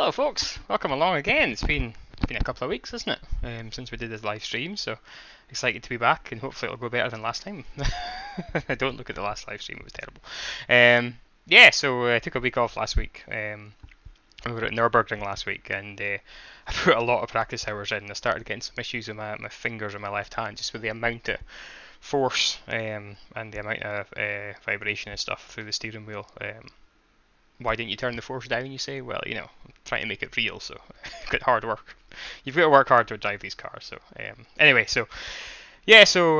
Hello folks, welcome along again. It's been a couple of weeks, isn't it, since we did this live stream, so excited to be back and hopefully it'll go better than last time. Don't look at the last live stream, it was terrible. Yeah, so I took a week off last week. We were at Nürburgring last week and I put a lot of practice hours in. I started getting some issues with my fingers on my left hand, just with the amount of force and the amount of vibration and stuff through the steering wheel. Why didn't you turn the force down, you say? Well, you know, I'm trying to make it real, so good hard work. You've got to work hard to drive these cars. So anyway, so yeah, so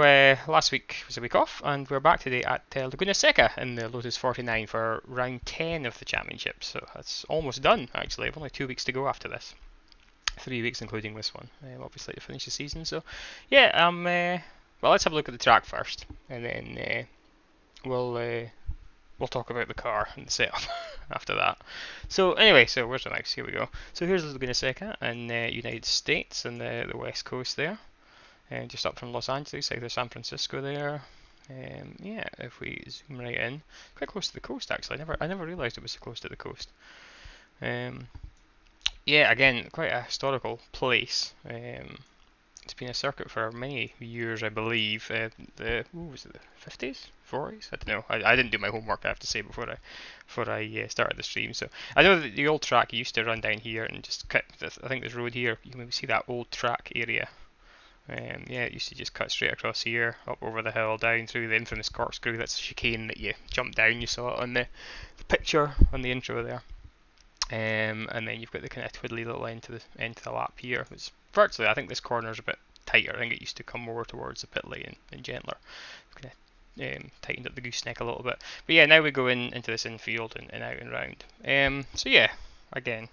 last week was a week off, and we're back today at Laguna Seca in the Lotus 49 for round 10 of the championship. So that's almost done, actually. I've only 2 weeks to go after this. 3 weeks including this one, obviously, to finish the season. So yeah, well, let's have a look at the track first, and then we'll talk about the car and the setup after that. So anyway, so where's the mouse? Here we go. So here's Laguna Seca in the United States and the west coast there. Just up from Los Angeles, south of San Francisco there. Yeah, if we zoom right in, quite close to the coast actually. I never realised it was so close to the coast. Yeah, again, quite a historical place. It's been a circuit for many years, I believe. Was it the 50s, 40s? I don't know. I didn't do my homework, I have to say, before I started the stream. So I know that the old track used to run down here and just cut. I think this road here, you can maybe see that old track area. Yeah, it used to just cut straight across here, up over the hill, down through the infamous corkscrew. That's the chicane that you jump down. You saw it on the picture on the intro there. And then you've got the kind of twiddly little end to the lap here. It's virtually, I think this corner's a bit tighter. I think it used to come more towards the pit lane and gentler. Kind of tightened up the gooseneck a little bit. But yeah, now we go into this infield and out and round. So yeah, again,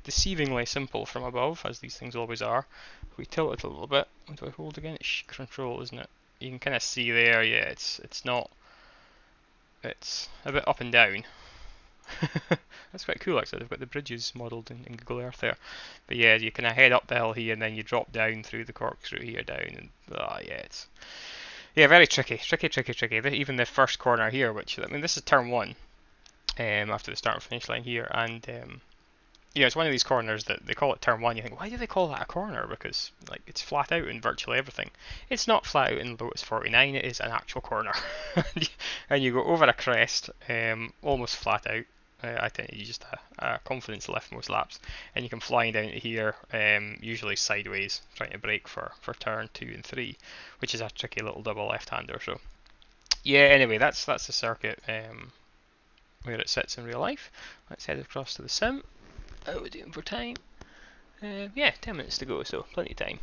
deceivingly simple from above, as these things always are. If we tilt it a little bit, what do I hold again? It's control, isn't it? You can kind of see there, yeah, it's a bit up and down. That's quite cool actually. They've got the bridges modelled in Google Earth there. But yeah, you kind of head up the hill here and then you drop down through the corkscrew here down, and yeah, it's very tricky. Even the first corner here, which I mean, this is turn 1 after the start and finish line here, and yeah, it's one of these corners that they call it turn 1. You think, why do they call that a corner? Because like it's flat out in virtually everything. It's not flat out in Lotus 49. It is an actual corner, and you go over a crest, almost flat out. I think you just a confidence lift most laps, and you come flying down to here, usually sideways, trying to brake for turn 2 and 3, which is a tricky little double left-hander. So yeah, anyway, that's the circuit where it sits in real life. Let's head across to the sim. How are we doing for time? Yeah, 10 minutes to go, so plenty of time.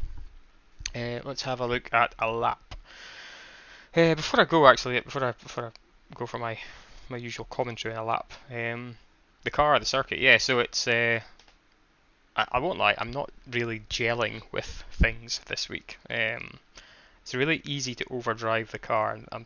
Let's have a look at a lap. Before I go for my usual commentary on a lap, the circuit, yeah, so it's, I won't lie, I'm not really gelling with things this week. It's really easy to overdrive the car, and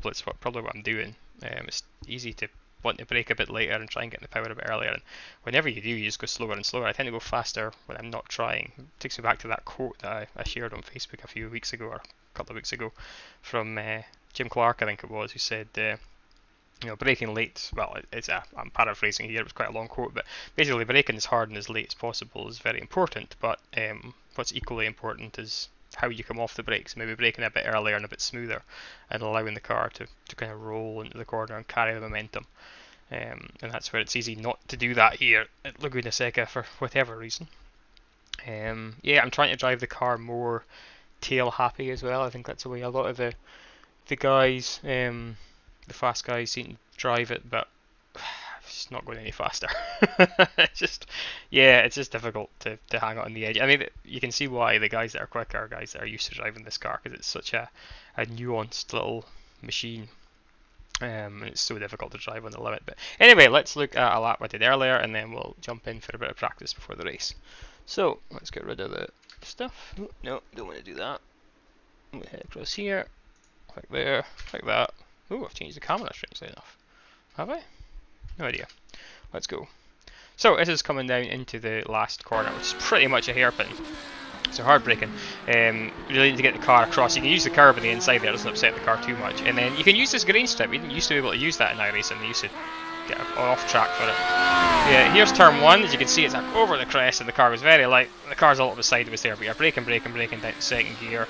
it's probably what I'm doing. It's easy to want to brake a bit later and try and get in the power a bit earlier, and whenever you do, you just go slower and slower. I tend to go faster when I'm not trying. It takes me back to that quote that I shared on Facebook a few weeks ago, or a couple of weeks ago, from Jim Clark, I think it was, who said, you know, braking late, well, I'm paraphrasing here, it was quite a long quote, but basically braking as hard and as late as possible is very important, but what's equally important is how you come off the brakes, maybe braking a bit earlier and a bit smoother, and allowing the car to kind of roll into the corner and carry the momentum. And that's where it's easy not to do that here at Laguna Seca for whatever reason. Yeah, I'm trying to drive the car more tail happy as well. I think that's the way a lot of the guys, the fast guys, seem to drive it, but it's not going any faster. it's just difficult to hang on the edge. I mean, you can see why the guys that are quicker are guys that are used to driving this car, because it's such a nuanced little machine. And it's so difficult to drive on the limit. But anyway, let's look at a lap I did earlier, and then we'll jump in for a bit of practice before the race. So let's get rid of the stuff. No, don't want to do that. I'm going to head across here, like there, like that. Oh, I've changed the camera, strangely enough. Have I? No idea. Let's go. So this is coming down into the last corner, which is pretty much a hairpin. So hard braking. Really need to get the car across. You can use the curb on the inside there, it doesn't upset the car too much. And then you can use this green strip. We didn't used to be able to use that in iRacing. They used to get off track for it. Yeah, here's turn 1. As you can see, it's like over the crest, and the car was very light. The car's a little bit sideways there, but you're braking down to second gear.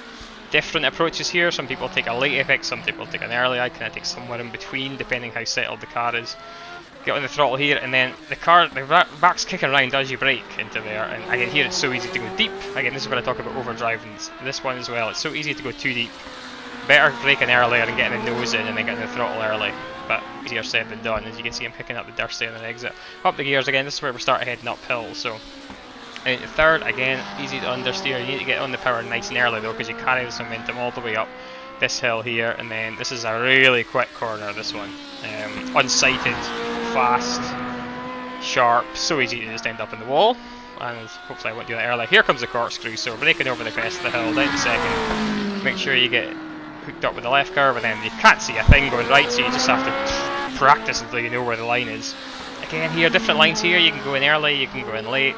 Different approaches here. Some people take a late apex, some people take an early. I kind of take somewhere in between, depending how settled the car is. Get on the throttle here, and then the back's kicking around as you brake into there. And again, here it's so easy to go deep. Again, this is when I talk about overdrive, and this one as well. It's so easy to go too deep. Better braking earlier and getting the nose in, and then getting the throttle early. But easier said than done. As you can see, I'm picking up the dirt there on the exit. Up the gears again. This is where we start heading uphill. So, and third, again, easy to understeer. You need to get on the power nice and early though, because you carry this momentum all the way up this hill here, and then this is a really quick corner. This one, unsighted, fast, sharp, so easy to just end up in the wall. And hopefully I won't do that early. Here comes the corkscrew. So we're breaking over the crest of the hill, down to second. Make sure you get hooked up with the left curve, and then you can't see a thing going right, so you just have to practice until you know where the line is. Again, here, different lines here. You can go in early, you can go in late.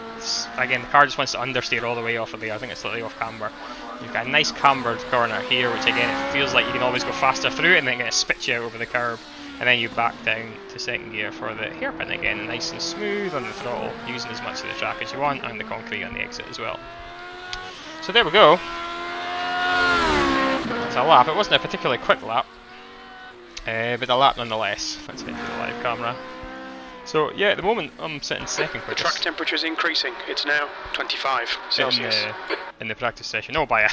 Again, the car just wants to understeer all the way off of there. I think it's slightly off camber. You've got a nice cambered corner here, which again, it feels like you can always go faster through it, and then it spits you out over the curb. And then you back down to second gear for the hairpin again, nice and smooth on the throttle, using as much of the track as you want, and the concrete on the exit as well. So there we go. That's a lap. It wasn't a particularly quick lap, but a lap nonetheless. Let's head to the live camera. So yeah, at the moment I'm sitting second quickest. The track temperature is increasing. It's now 25 Celsius. In the practice session. Oh, by a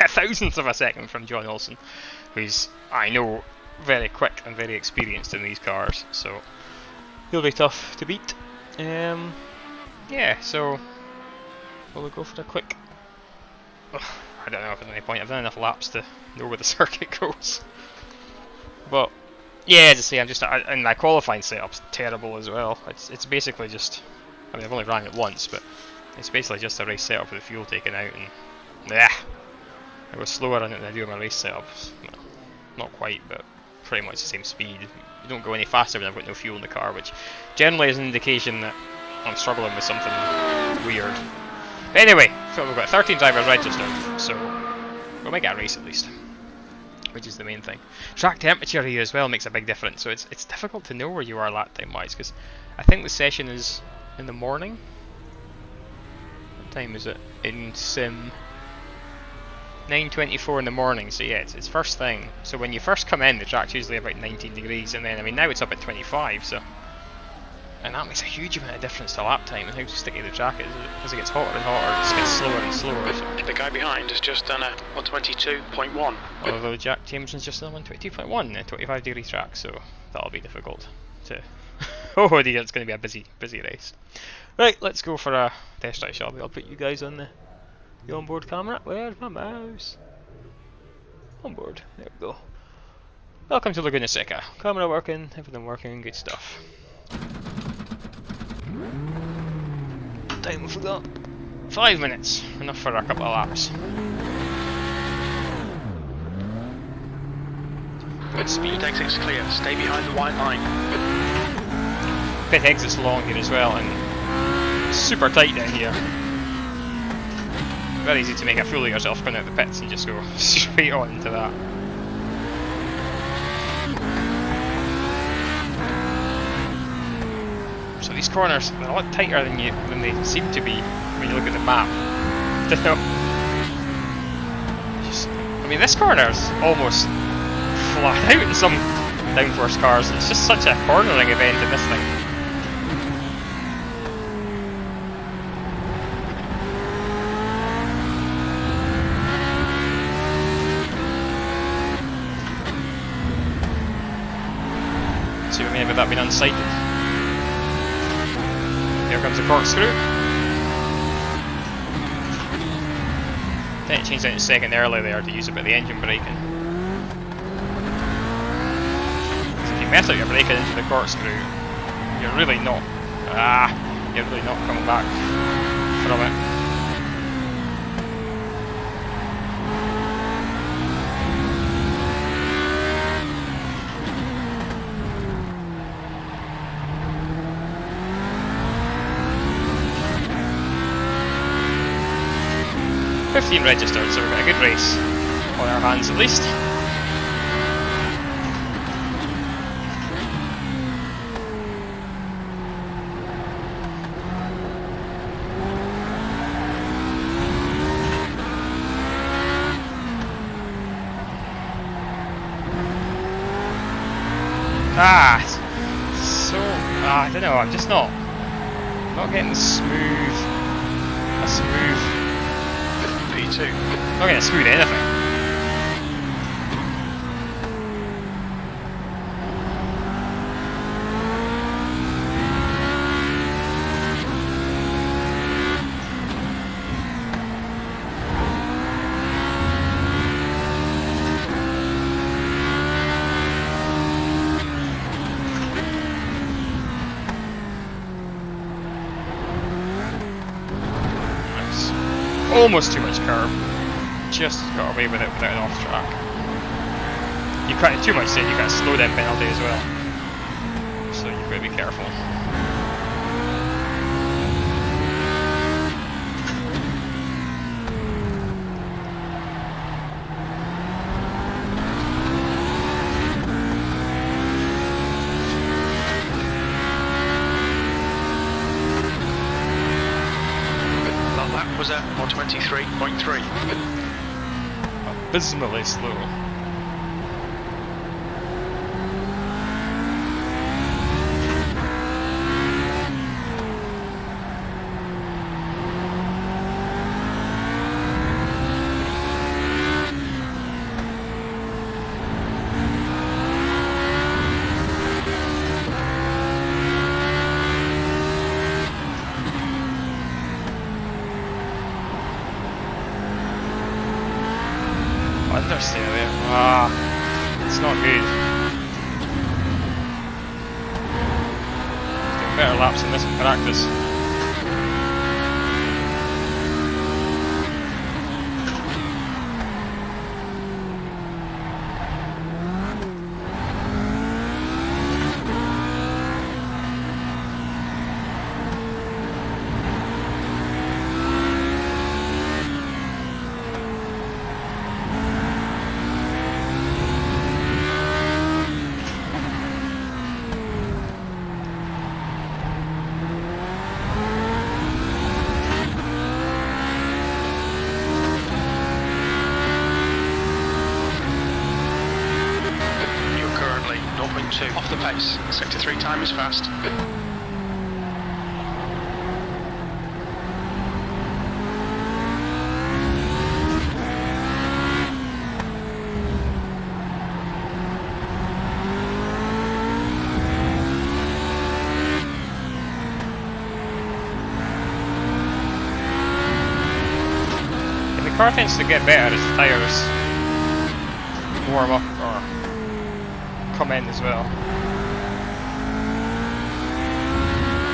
thousandth of a second from John Olsen, who's, I know, very quick and very experienced in these cars. So he'll be tough to beat. Yeah, so we'll go for a quick... I don't know if there's any point. I've done enough laps to know where the circuit goes. But yeah, as I say, and my qualifying setup's terrible as well. It's basically just, I mean, I've only ran it once, but it's basically just a race setup with the fuel taken out, and I was slower on it than I do on my race setups. Not quite, but pretty much the same speed. You don't go any faster when I've got no fuel in the car, which generally is an indication that I'm struggling with something weird. But anyway, so we've got 13 drivers registered, so we might get a race at least, which is the main thing. Track temperature here as well makes a big difference, so it's difficult to know where you are lap time wise, because I think the session is in the morning. What time is it in Sim? 9:24 in the morning, so yeah, it's first thing. So when you first come in, the track's usually about 19 degrees, and then, I mean, now it's up at 25, so... And that makes a huge amount of difference to lap time and how sticky the track is. As it gets hotter and hotter, it just gets slower and slower. So. The guy behind has just done a 122.1. Although Jack Jameson's just done a 122.1, a 25 degree track, so that'll be difficult to... Oh dear, it's going to be a busy race. Right, let's go for a test drive, shall we? I'll put you guys on the onboard camera. Where's my mouse? Onboard, there we go. Welcome to Laguna Seca. Camera working, everything working, good stuff. Time we forgot. 5 minutes, enough for a couple of laps. Good speed. Exit's clear, stay behind the white line. Pit exit's long here as well, and super tight down here. Very easy to make a fool of yourself coming out the pits and just go straight on into that. So these corners, they're a lot tighter than they seem to be when you look at the map. I don't know. I mean, this corner's almost flat out in some downforce cars. It's just such a cornering event in this thing. See what I mean about that being unsighted? Here comes the corkscrew. Then it changed out a second early there to use it with the engine braking. So if you mess up your braking into the corkscrew, you're really not coming back from it. Registered, so we've got a good race on our hands at least. I don't know. I'm just not getting a smooth P2. not getting a smooth anything. Almost too much curb. Just got away with it without an off track. You can't too much saying you got a slow down penalty as well. So you've got to be careful. Was at 123.3. Abysmally slow. Understeer there. It's not good. Doing better laps than this in practice. Off the pace. Sector 3 time is fast. The car tends to get better as the tyres warm up or come in as well.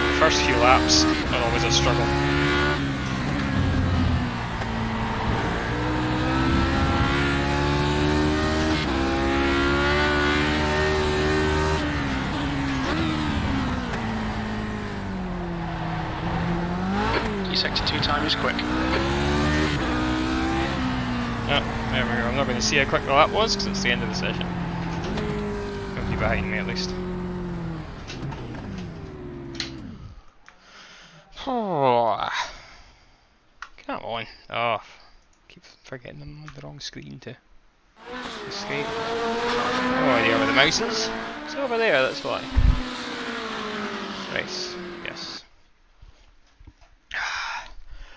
The first few laps are always a struggle. Your sector 2 time is quick. Oh, there we go. I'm not going to see how quick the lap was because it's the end of the session. Nobody behind me at least. Oh, come on. Oh, keep forgetting I'm on the wrong screen to escape. Oh, idea where the mouse is. It's over there, that's why. Nice. Yes.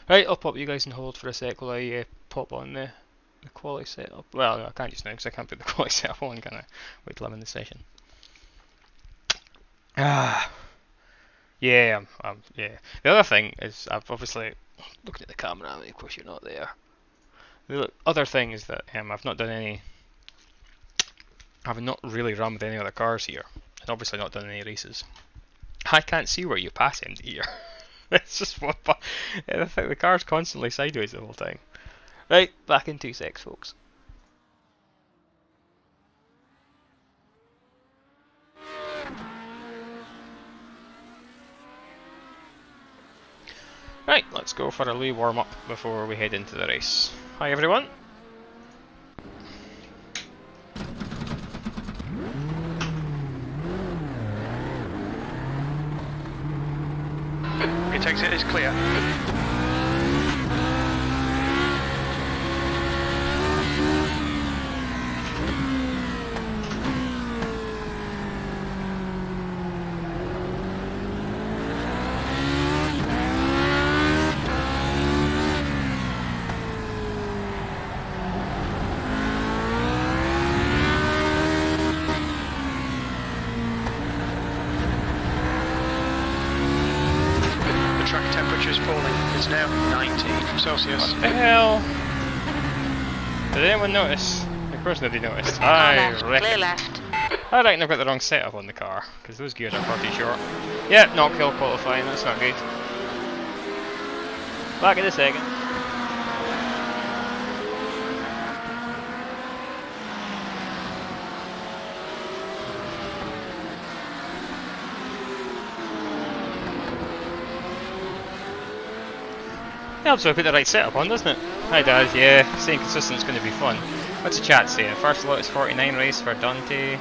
Right, I'll pop you guys on hold for a sec while I pop on the quality setup. Well, no, I can't just now because I can't put the quality setup on. Can I? Wait till I'm in the session. Yeah, yeah. The other thing is I've obviously looking at the camera. I mean, of course, you're not there. The other thing is that I've not done any. I've not really run with any other cars here, and obviously not done any races. I can't see where you pass him here. It's just what. I think the car's constantly sideways the whole time. Right, back in 2 secs, folks. Right, let's go for a wee warm up before we head into the race. Hi everyone. It takes it is clear. Celsius. What the hell? Did anyone notice? Of course nobody noticed. Car I left, clear reckon. left. I reckon I've got the wrong setup on the car, because those gears are pretty short. Yeah, not kill qualifying, that's not good. Back in a second. Helps if I put the right setup on, doesn't it? Hi Dad, yeah, staying consistent is going to be fun. What's the chat saying? First Lotus 49 race for Dante.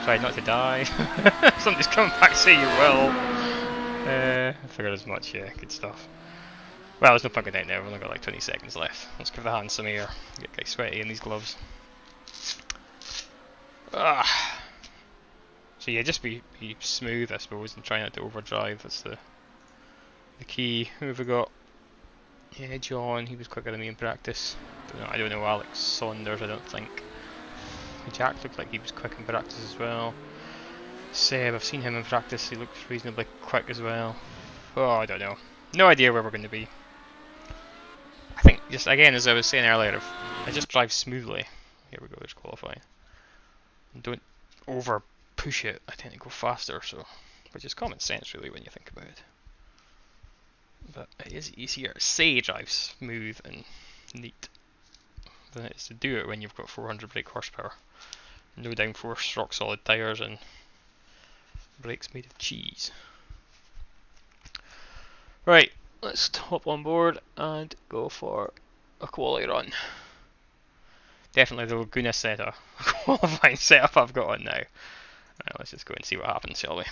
Tried not to die. Somebody's coming back to say you will. I figured as much, yeah, good stuff. Well, there's no point going out now, we've only got like 20 seconds left. Let's give the hand some air. Get guys sweaty in these gloves. Ah. So yeah, just be smooth I suppose and try not to overdrive, that's the key. Who have we got? Yeah, John, he was quicker than me in practice. I don't know Alex Saunders, I don't think. Jack looked like he was quick in practice as well. Seb, I've seen him in practice, he looks reasonably quick as well. Oh, I don't know. No idea where we're going to be. I think, just again, as I was saying earlier, if I just drive smoothly. Here we go, there's qualifying. And don't over push it, I tend to go faster, so. Which is common sense really when you think about it. But it is easier to say drive smooth and neat than it is to do it when you've got 400 brake horsepower. No downforce, rock solid tyres and brakes made of cheese. Right, let's hop on board and go for a quali run. Definitely the Laguna Seca qualifying setup I've got on now. Right, let's just go and see what happens, shall we?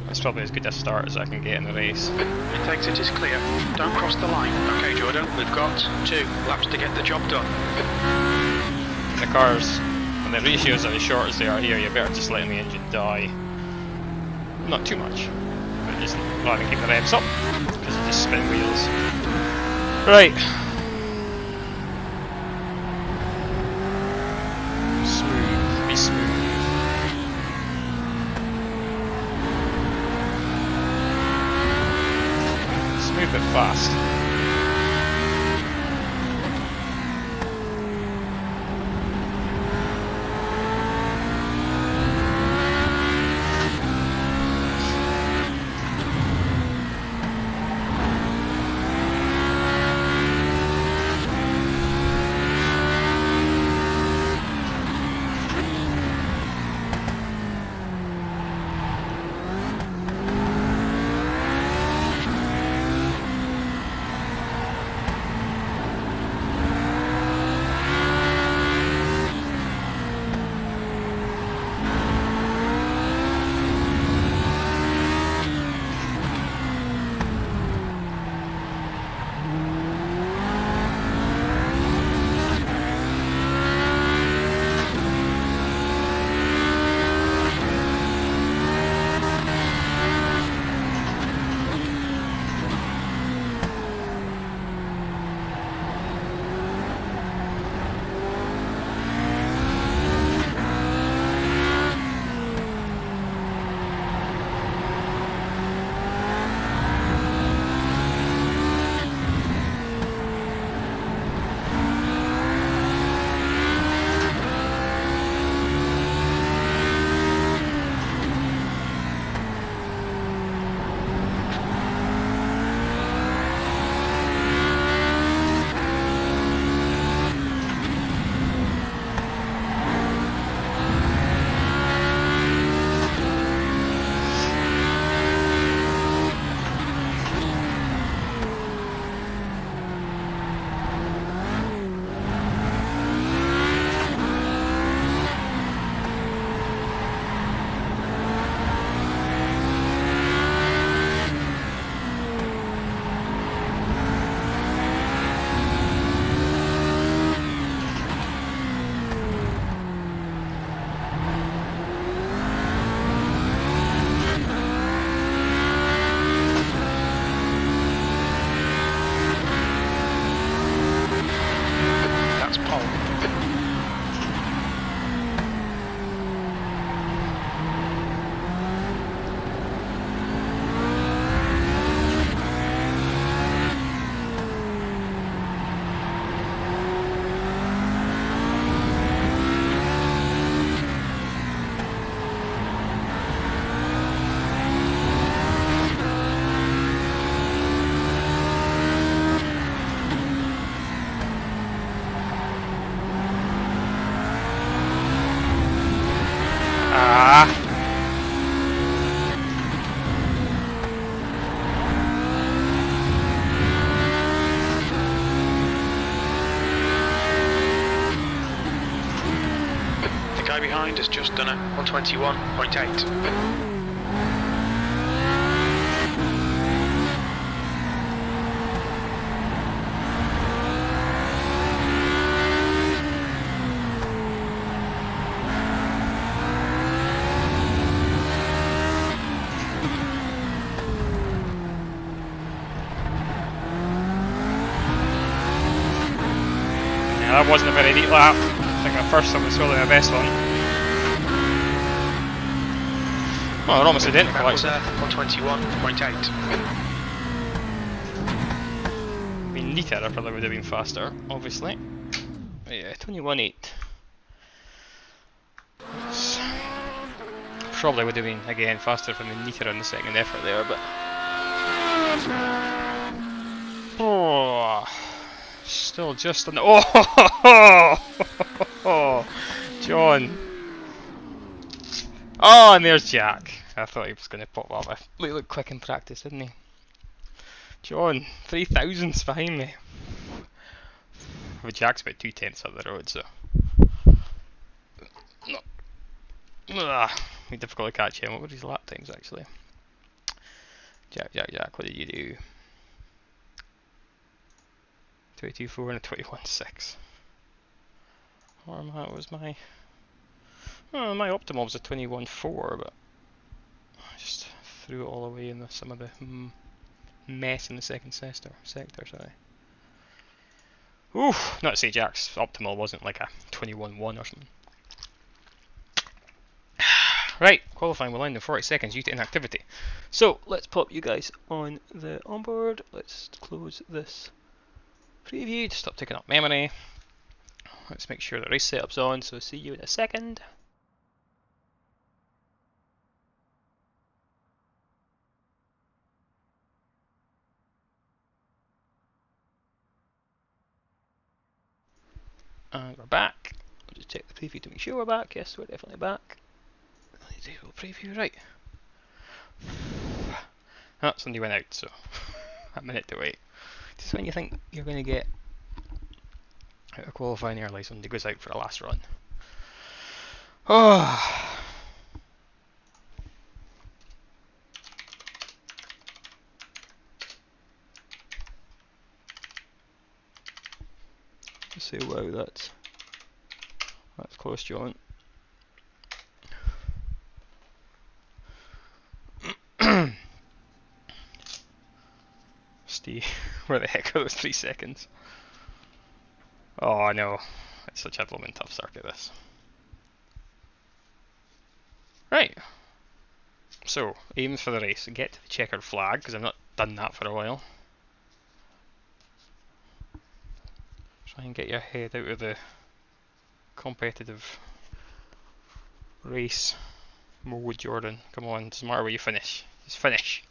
That's probably as good a start as I can get in the race. It takes it is clear. Don't cross the line. Okay, Jordan, we've got 2 laps to get the job done. The cars, when the ratios are as short as they are here, you're better just letting the engine die. Not too much, but just rather than keep the revs up, because you just spin wheels. Right. Smooth, be smooth. Smooth but fast. behind has just done a 121.8. That wasn't a very neat lap. I think my first one was probably my best one. Oh, they're almost identical That was actually. 121.8. I mean, neater, I probably would have been faster, obviously. But yeah, 21.8. Probably would have been, again, faster from the neater on the second effort there, but... Oh... Still just on the... Oh! John! Oh, and there's Jack. I thought he was going to pop up. He looked quick in practice, didn't he? John, 3,000's behind me. Well, Jack's about 2/10 up the road, so... No. Be difficult to catch him. What were his lap times, actually? Jack, what did you do? 22.4 and a 21.6. Or was my... Oh, my optimal was a 21.4, but I just threw it all away in some of the mess in the second sector, sorry. Oof! Not to say Jack's optimal wasn't like a 21.1 or something. Right, qualifying will end in 40 seconds due to inactivity. So, let's pop you guys on the onboard. Let's close this preview to stop taking up memory. Let's make sure the race setup's on, so see you in a second. And we're back. I'll just check the preview to make sure we're back. Yes, we're definitely back. Preview, right. Oh, somebody went out, so a minute to wait. Just when you think you're going to get out of qualifying early, somebody goes out for a last run. Oh. Just say, wow, that's close, John. Steve, where the heck are those 3 seconds? Oh no, it's such a blooming tough circuit, this. Right, so aims for the race, get to the checkered flag, because I've not done that for a while. Try and get your head out of the competitive race mode, Jordan. Come on, doesn't matter where you finish, just finish.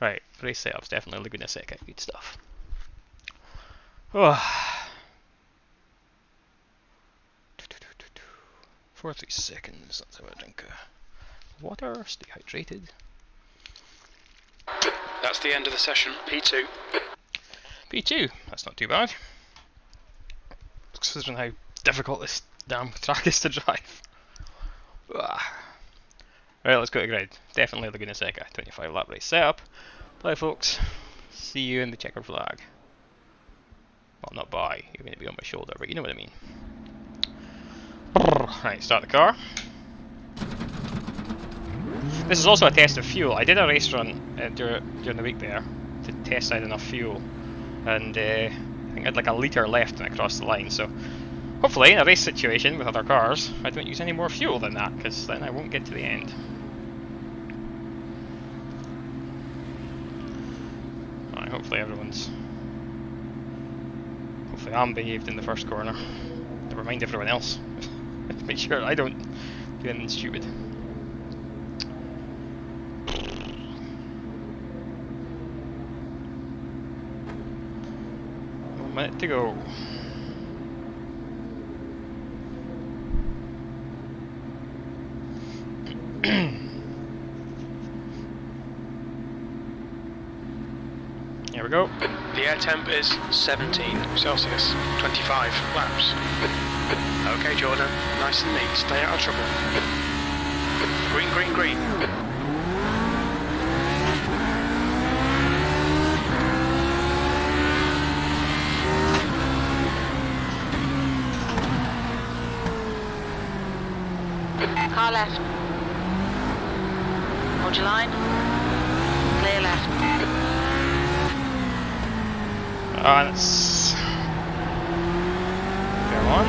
Right, race setup's definitely Laguna Seca, good stuff. Oh. 43 seconds, let's have a drink of water, stay hydrated. That's the end of the session, P2. P2, that's not too bad. Considering how difficult this damn track is to drive. Right, let's go to grid. Definitely Laguna Seca, 25 lap race setup. Bye folks, see you in the checkered flag. Well, not bye, you're going to be on my shoulder, but you know what I mean. Right, start the car. This is also a test of fuel. I did a race run during the week there to test out enough fuel, and I think I had like a litre left when I crossed the line, so hopefully in a race situation with other cars I don't use any more fuel than that, because then I won't get to the end. Right, hopefully I'm behaved in the first corner. Never mind everyone else. Make sure I don't do anything stupid. 1 minute to go. Here we go. The air temp is 17 Celsius, 25 laps. Okay, Jordan. Nice and neat. Stay out of trouble. Green, green, green. Car left. Hold your line. Clear left. That's... Go on.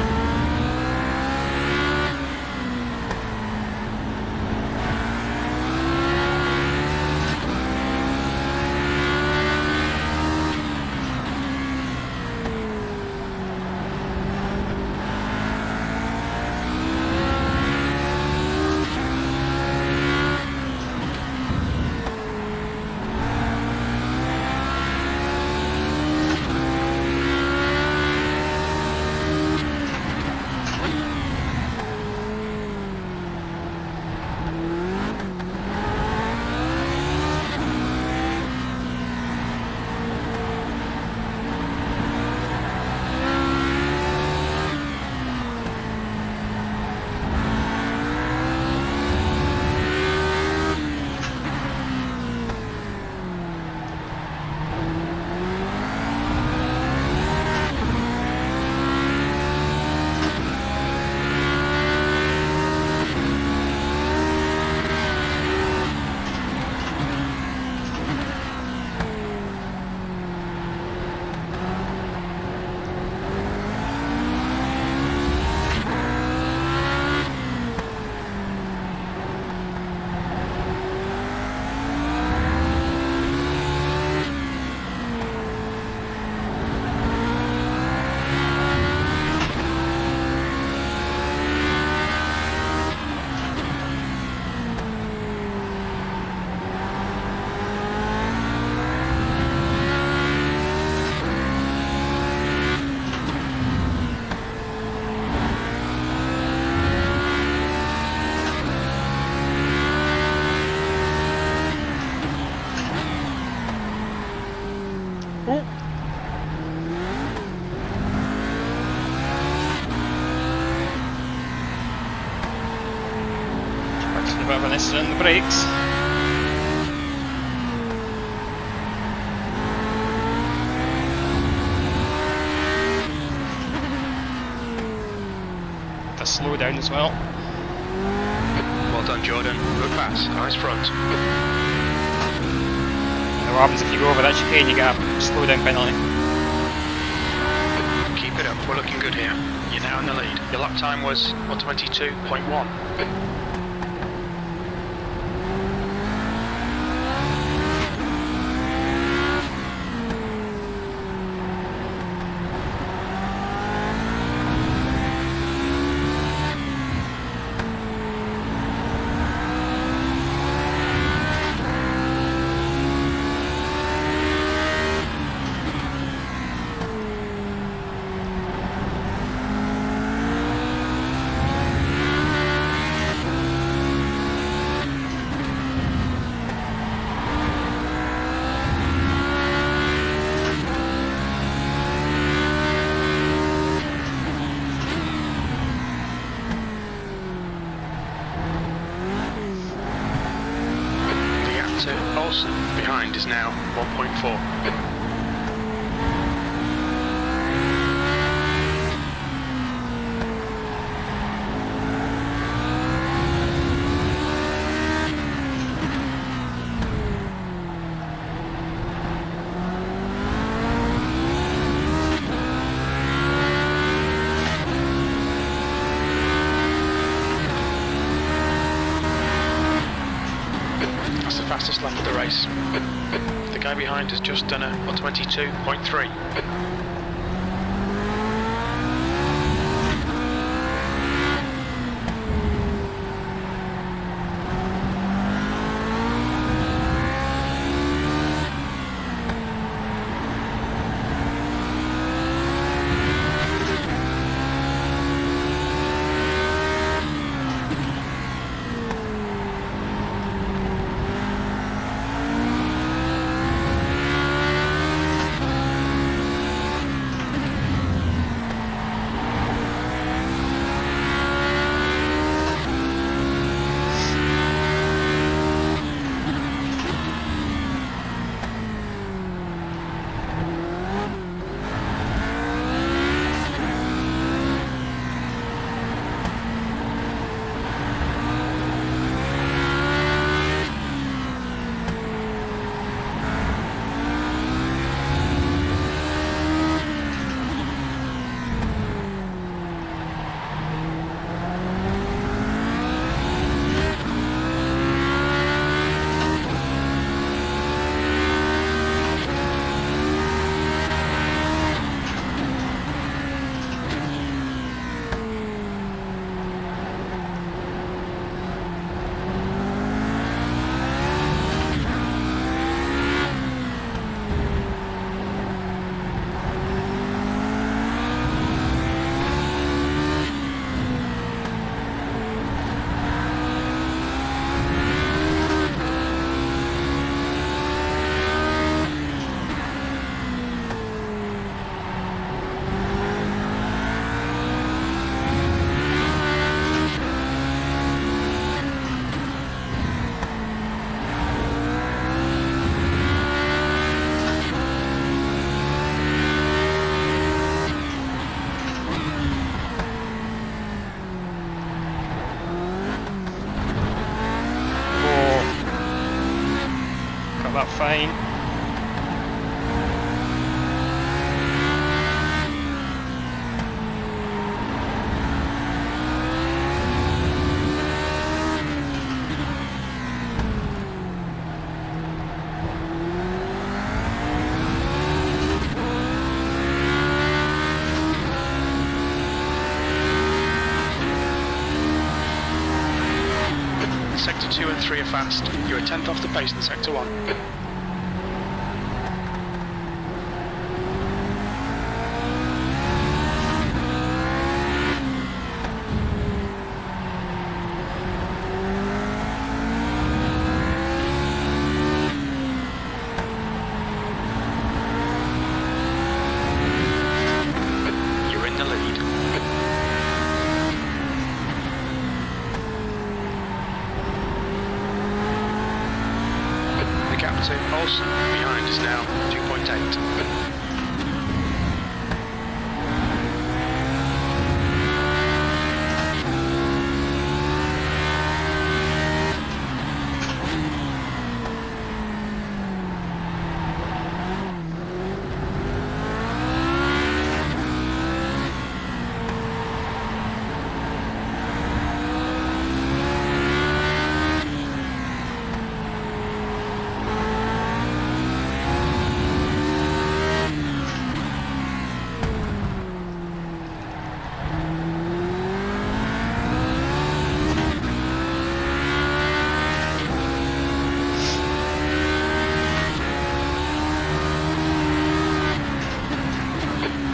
A bit of an incident in the brakes. To slow down as well. Well done, Jordan. Good pass. Eyes front. And what happens if you go over that chicane? You get a slow down penalty. Keep it up. We're looking good here. You're now in the lead. Your lap time was 1:22.1. Behind is now 1.4. That's the fastest lap of the race. The guy behind has just done a 1:22.3. got that fine. Sector 2 and 3 are fast. You're a tenth off the pace in Sector 1. You're in the lead. The gap to Olsen behind is now 2.8.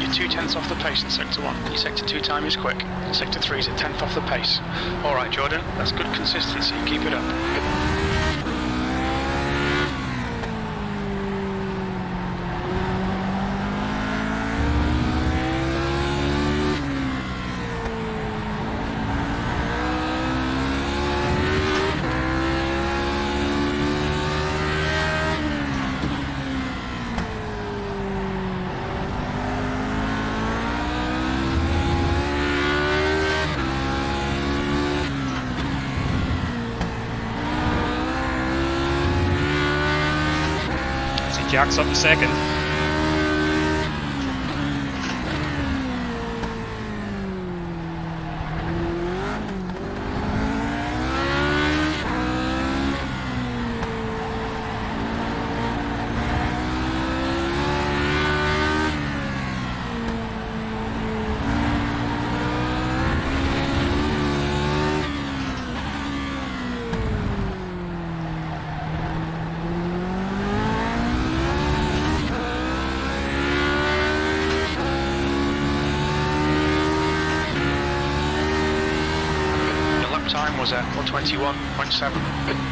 You're 2 tenths off the pace in Sector 1. Your Sector 2 time is quick. Sector 3 is a tenth off the pace. Alright Jordan, that's good consistency. Keep it up. Jack's up to second. Time was at 121.7.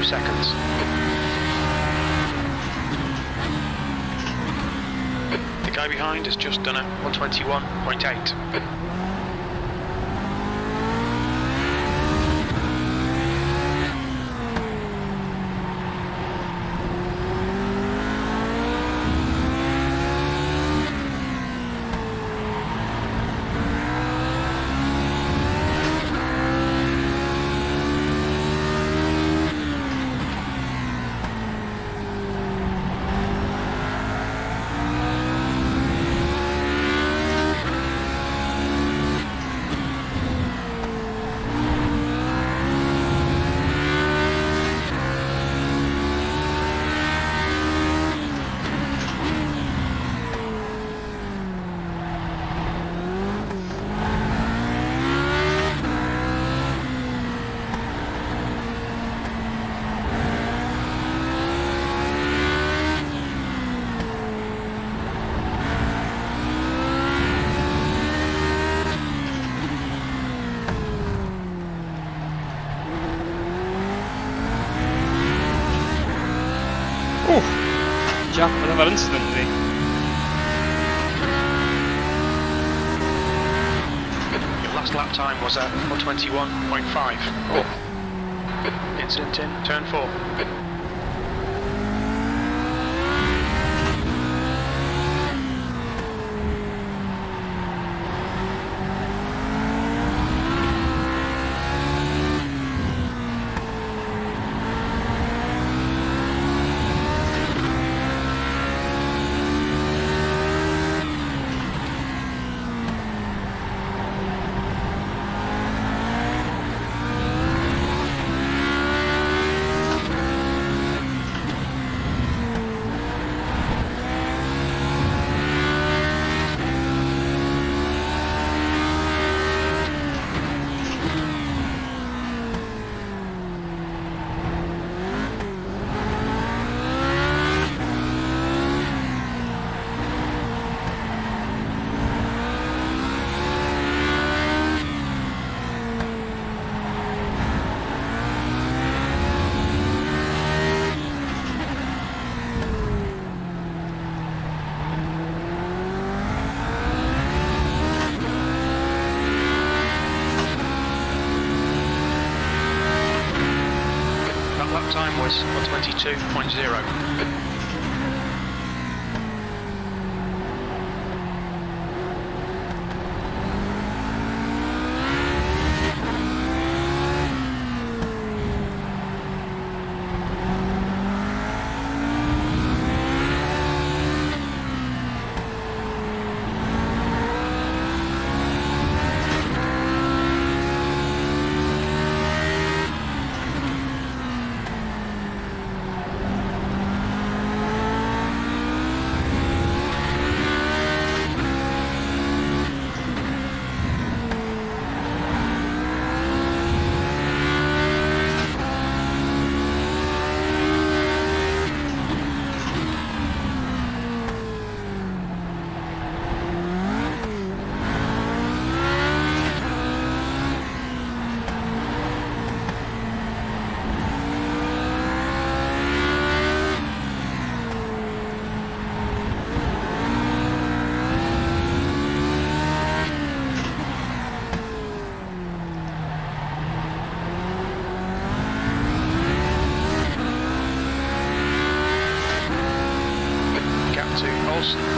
Seconds. The guy behind has just done it, 121.8. another incident there. Your last lap time was at 1:21.5. Oh. Incident in turn 4. Lap time was 1:22.0.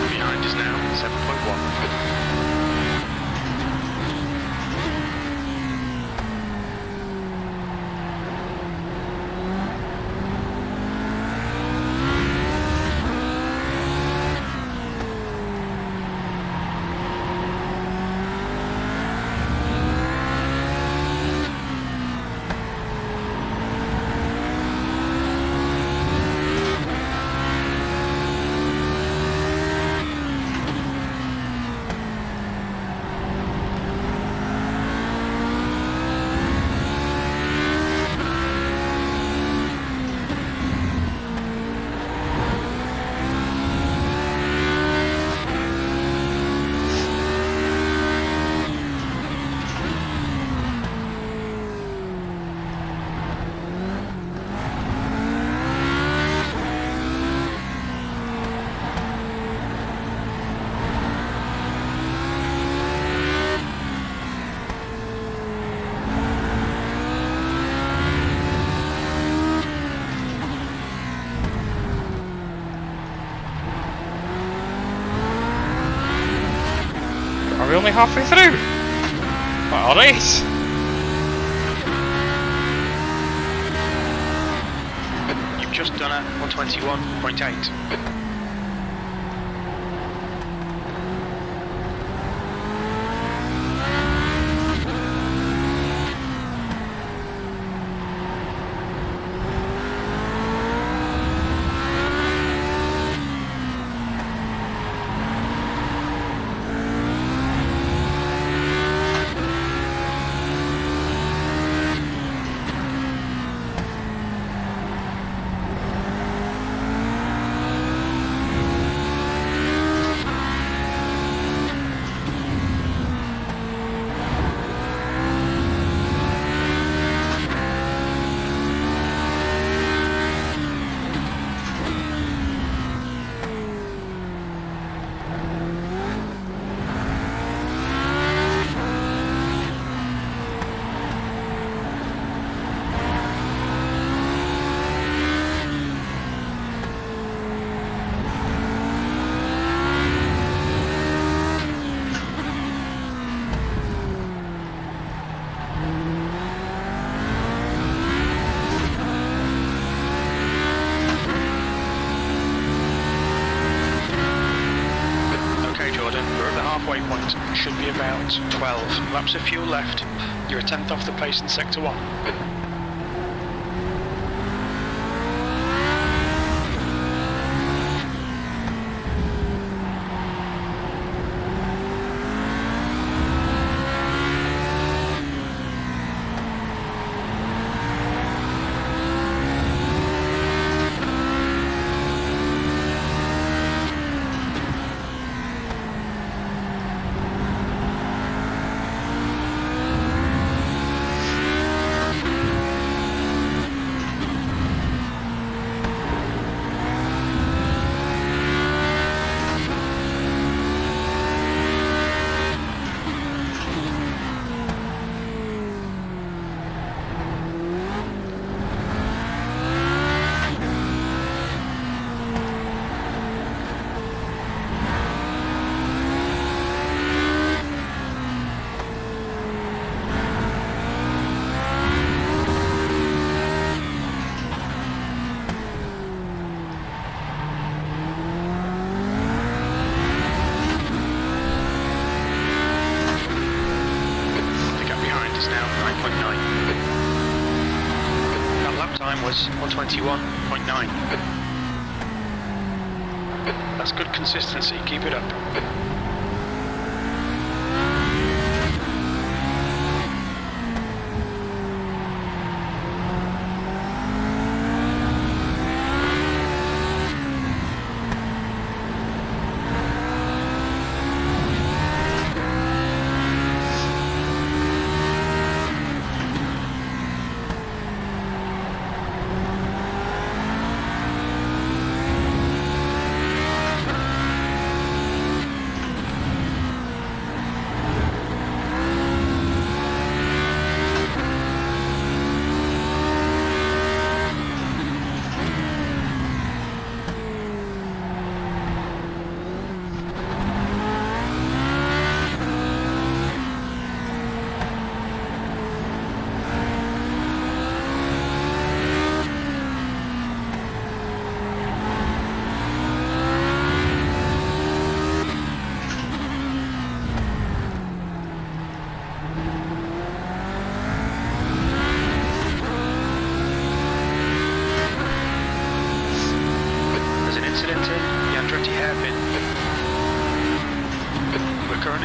Behind is now 7.1. Are we only halfway through? What a race! You've just done at 1:21.8. halfway point. Should be about 12 laps of fuel left. You're a tenth off the pace in sector 1. Was 121.9. That's good consistency, keep it up.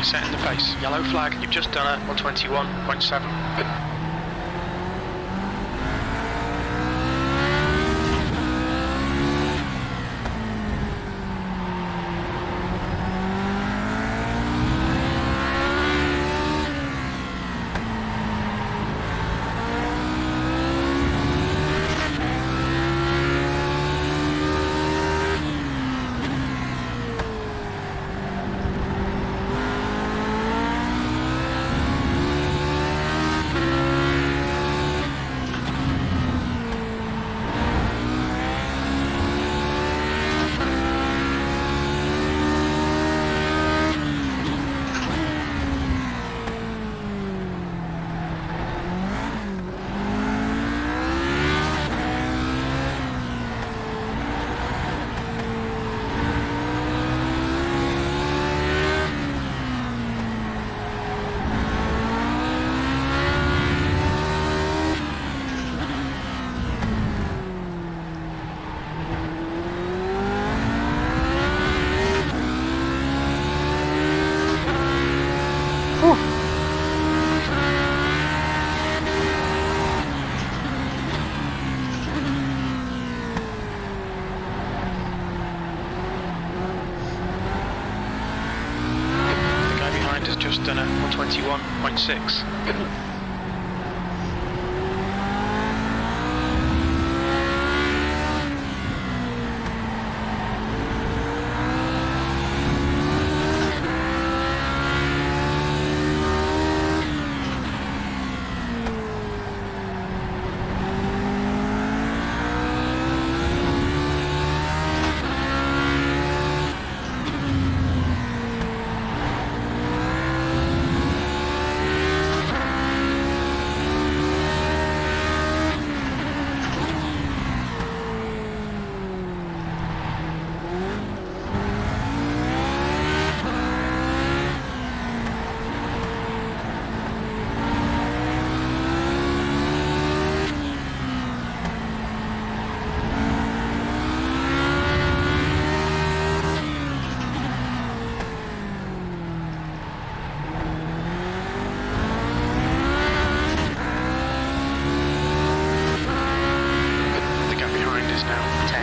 Setting the pace. Yellow flag, you've just done it, 121.7. Just done at 121.6.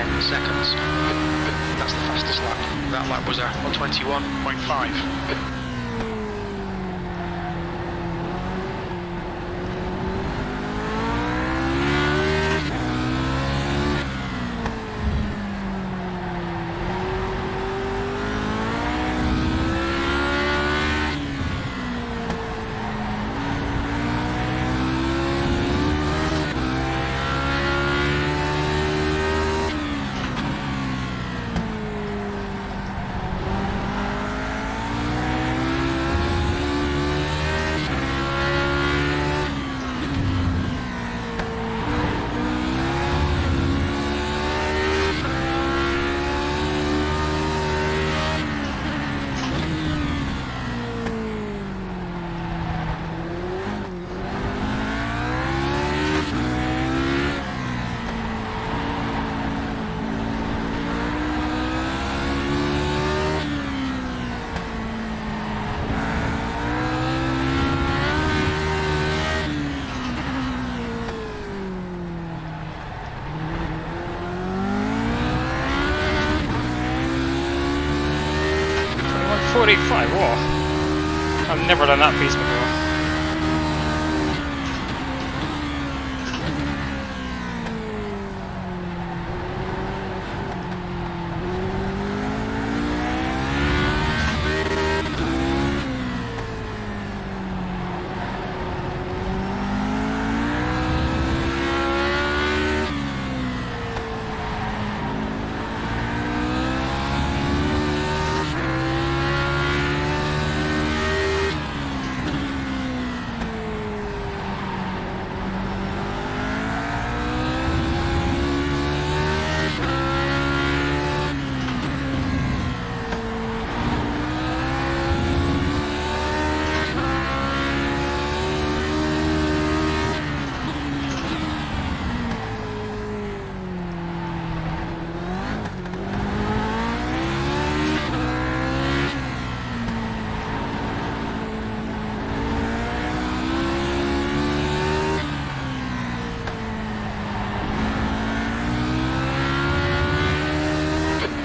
10 seconds. That's the fastest lap. That lap was a 1:21.5. Whoa. I've never done that piece before.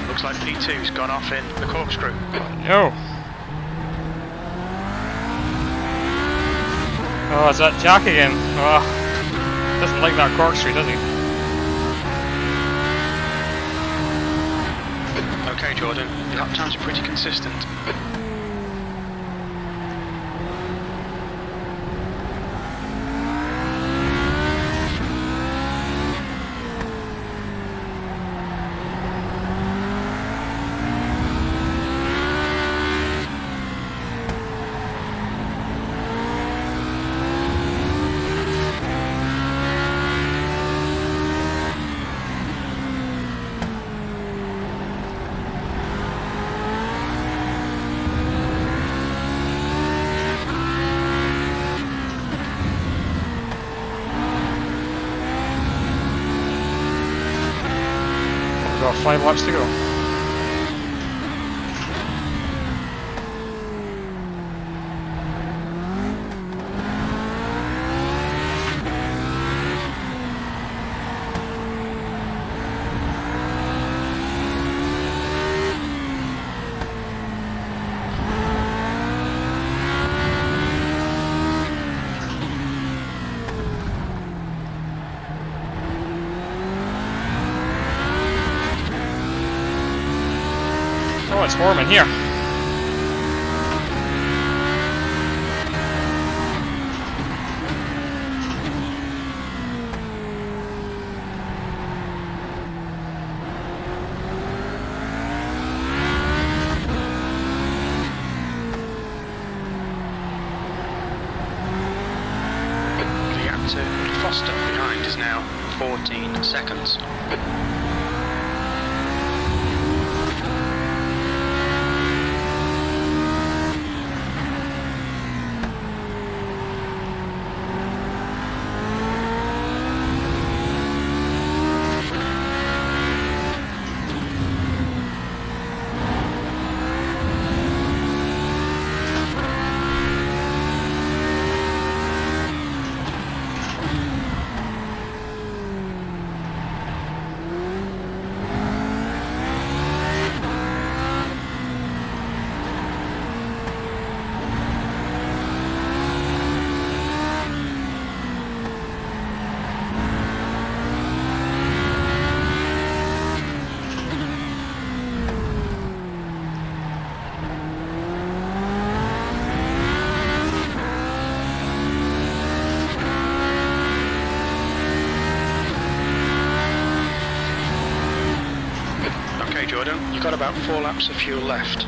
Looks like P2's gone off in the corkscrew. No. Oh, it's that Jack again. Oh, doesn't like that corkscrew, does he? Okay, Jordan, your lap times are pretty consistent. We've got 5 laps to go. Oh, it's warm in here. The gap to Foster behind is now 14 seconds. Okay, Jordan, you've got about 4 laps of fuel left.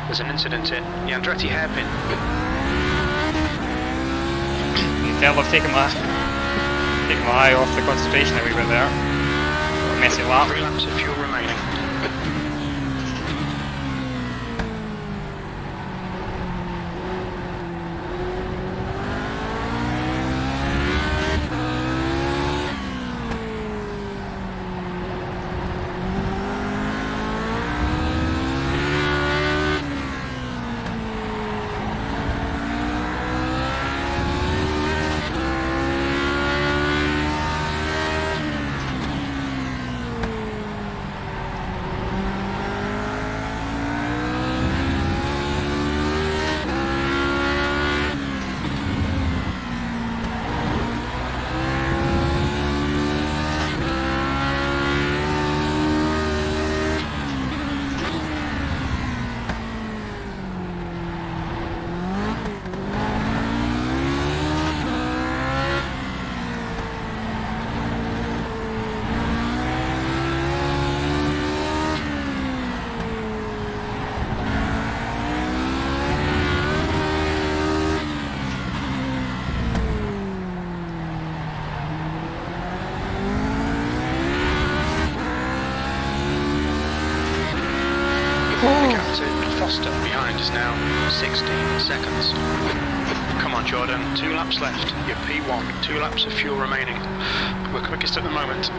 There's an incident here. The Andretti hairpin. You can tell I've taken my eye off the concentration a wee bit there. Got a messy lap. 3 laps of fuel remaining. Behind is now 16 seconds. Come on, Jordan, 2 laps left. You're P1, 2 laps of fuel remaining. We're quickest at the moment.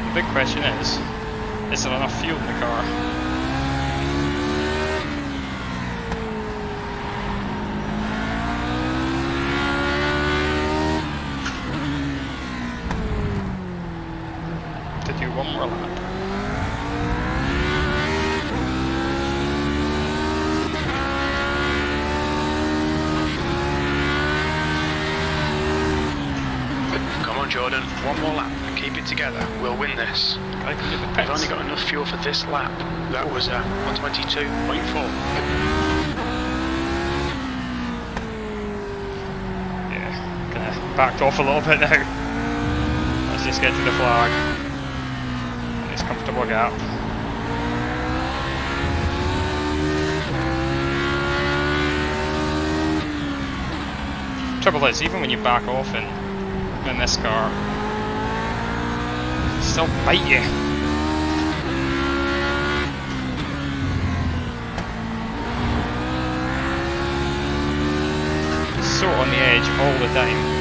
The big question is there enough fuel in the car? To do one more lap? Come on, Jordan, one more lap. Keep it together. We'll win this. We've only got enough fuel for this lap. That was 122.4. Yeah, kind of backed off a little bit now. Let's just get to the flag. Nice comfortable gap. Trouble is, even when you back off in this car, it still bite you. So on the edge all the time.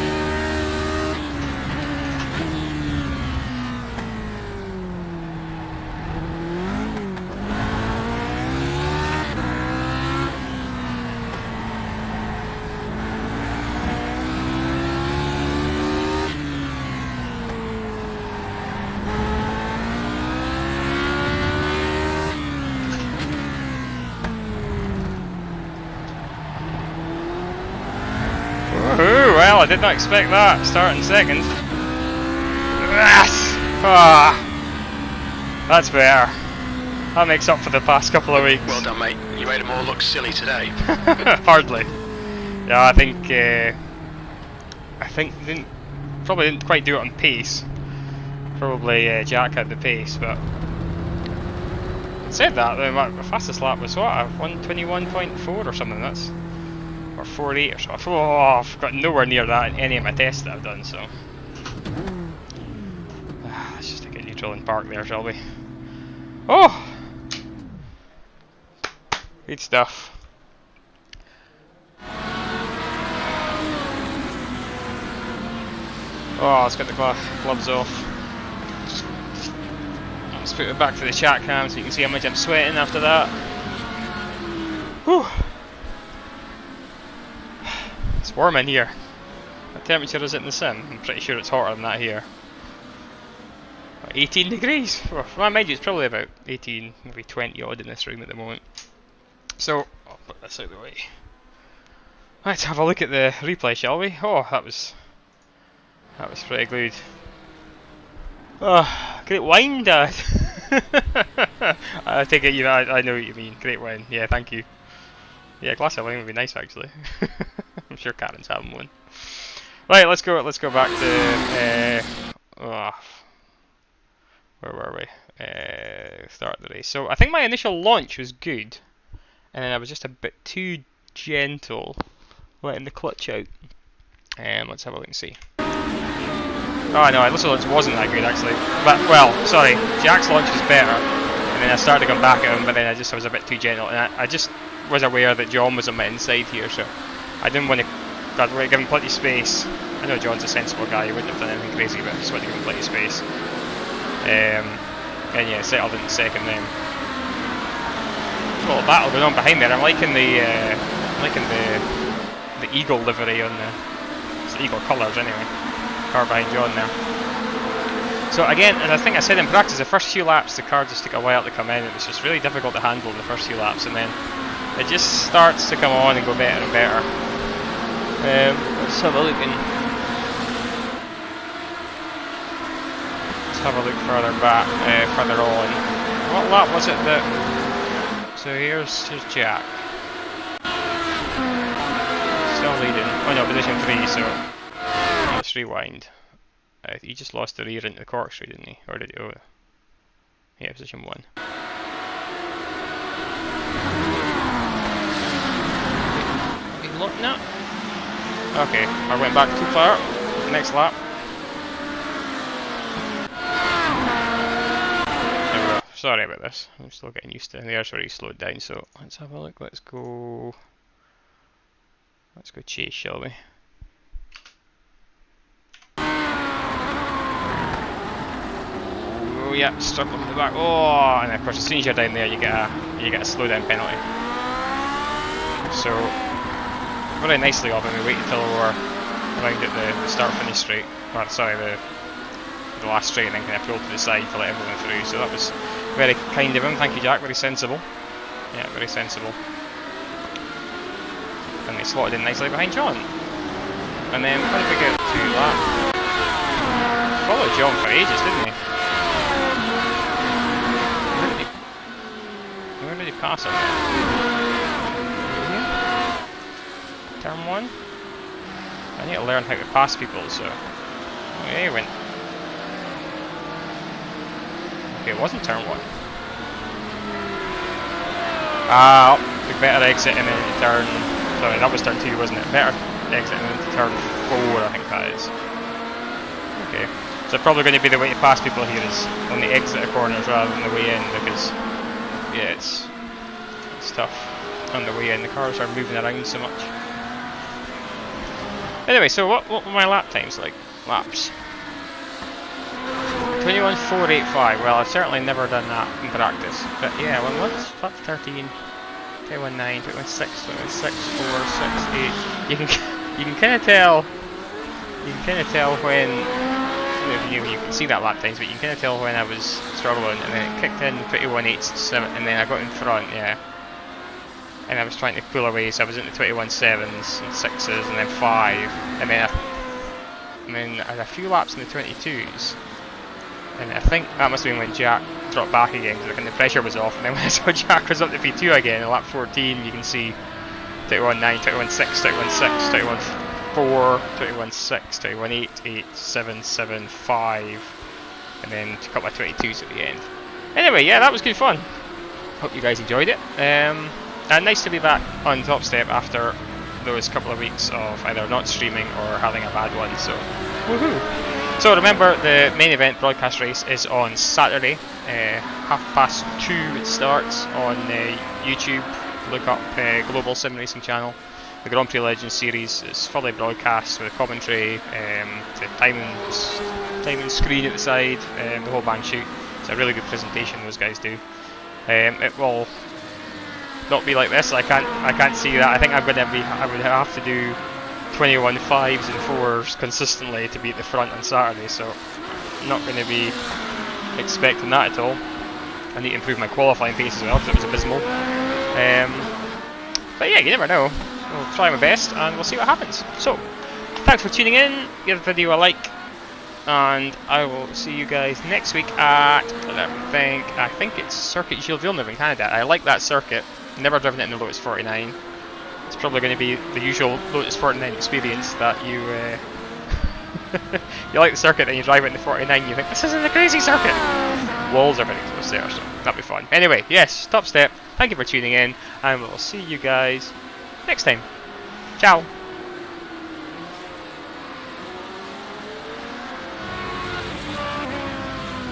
I did not expect that. Starting second. Yes! Ah, that's better. That makes up for the past couple of weeks. Well done, mate. You made them all look silly today. Hardly. Yeah, I think probably didn't quite do it on pace. Probably Jack had the pace, but said that my fastest lap was what, 121.4 or something. That's or 48 or something. Oh, I've got nowhere near that in any of my tests that I've done. So let's just take a neutral and park there, shall we? Oh, good stuff. Oh, let's get the gloves off. Let's put it back to the chat cam so you can see how much I'm sweating after that. Whew. It's warm in here. What temperature is it in the sim? I'm pretty sure it's hotter than that here. 18 degrees? Well, mind you, it's probably about 18, maybe 20 odd in this room at the moment. So, I'll put this out of the way. Let's have a look at the replay, shall we? Oh, that was pretty good. Oh, great wine, Dad. I take it I know what you mean. Great wine. Yeah, thank you. Yeah, a glass of wine would be nice actually. I'm sure Karen's having one. Right, let's go back to where were we? Start the race. So I think my initial launch was good, and then I was just a bit too gentle, letting the clutch out. Let's have a look and see. Oh no, this launch wasn't that good actually. But, well, sorry, Jack's launch was better, and then I started to come back at him, but then I was a bit too gentle, and I just was aware that John was on my inside here, so I didn't want to give him plenty of space. I know John's a sensible guy, he wouldn't have done anything crazy, but I just wanted to give him plenty of space. And yeah, settled in second then. Well, battle going on behind there. I'm liking the eagle livery on it's the eagle colours anyway. Car behind John there. So again, as I think I said in practice, the first few laps the car just took a while to come in. It was just really difficult to handle the first few laps, and then it just starts to come on and go better and better. Let's have a look further back, further on. What lap was it that? So here's Jack. Still leading. Oh no, position 3. So. Let's rewind. He just lost the rear into the corkscrew, didn't he? Or did he? Oh, yeah, position 1. He looking at? Okay, I went back too far. Next lap. There we go. Sorry about this. I'm still getting used to it. There's where he slowed down. So let's have a look. Let's go chase, shall we? Oh yeah, struggling from the back. Oh, and of course, as soon as you're down there, you get a slow down penalty. So very nicely of him. We waited until we were around at the start-finish straight. Or sorry, the last straight, and then kind of pulled to the side to let everyone through. So that was very kind of him. Thank you, Jack. Very sensible. Yeah, very sensible. And they slotted in nicely behind John. And then how did we get to that? Followed John for ages, didn't he? Where did he pass him? Turn 1? I need to learn how to pass people, so... Oh yeah, he went... Okay, it wasn't turn 1. Ah, we better exit him into turn... Sorry, that was turn 2, wasn't it? Better exit him into turn 4, I think that is. Okay. So probably going to be the way to pass people here is on the exit of corners rather than the way in, because... Yeah, it's tough on the way in. The cars are moving around so much. Anyway, so what were my lap times like? Laps. 21.485. Well, I've certainly never done that in practice. But yeah, well, what's lap 13? 21.9, 21.6, 21.6, 4, 6, 8. You can kind of tell. You can kind of tell when. You can see that lap times, but you can kind of tell when I was struggling, and then it kicked in 21.8, and then I got in front, yeah. And I was trying to pull away, so I was into 21.7s and 6s, and then 5, and then and then I had a few laps in the 22s, and I think that must have been when Jack dropped back again because the pressure was off, and then when I saw Jack was up to P2 again in lap 14, you can see 21.9, 21.6, 21.6, 21.4, 21.6, 21.8, 8, 7, 7, 5, and then a couple of 22s at the end. Anyway, yeah, that was good fun. Hope you guys enjoyed it. And nice to be back on Top Step after those couple of weeks of either not streaming or having a bad one, so woohoo! So remember, the main event broadcast race is on Saturday, 2:30 it starts on YouTube. Look up Global Sim Racing Channel. The Grand Prix Legends series is fully broadcast with commentary, the timing screen at the side, the whole band shoot. It's a really good presentation those guys do. It will not be like this. I can't see that. I think I would have to do 21 5s and 4s consistently to be at the front on Saturday. So I'm not going to be expecting that at all. I need to improve my qualifying pace as well because it was abysmal. But yeah, you never know. I'll try my best and we'll see what happens. So, thanks for tuning in. Give the video a like, and I will see you guys next week at, I think it's Circuit Gilles Villeneuve in Canada. I like that circuit. Never driven it in the Lotus 49. It's probably going to be the usual Lotus 49 experience that you you like the circuit and you drive it in the 49 and you think, this isn't a crazy circuit. Walls are very close there, so that'll be fun. Anyway, yes, Top Step. Thank you for tuning in, and we'll see you guys next time. Ciao.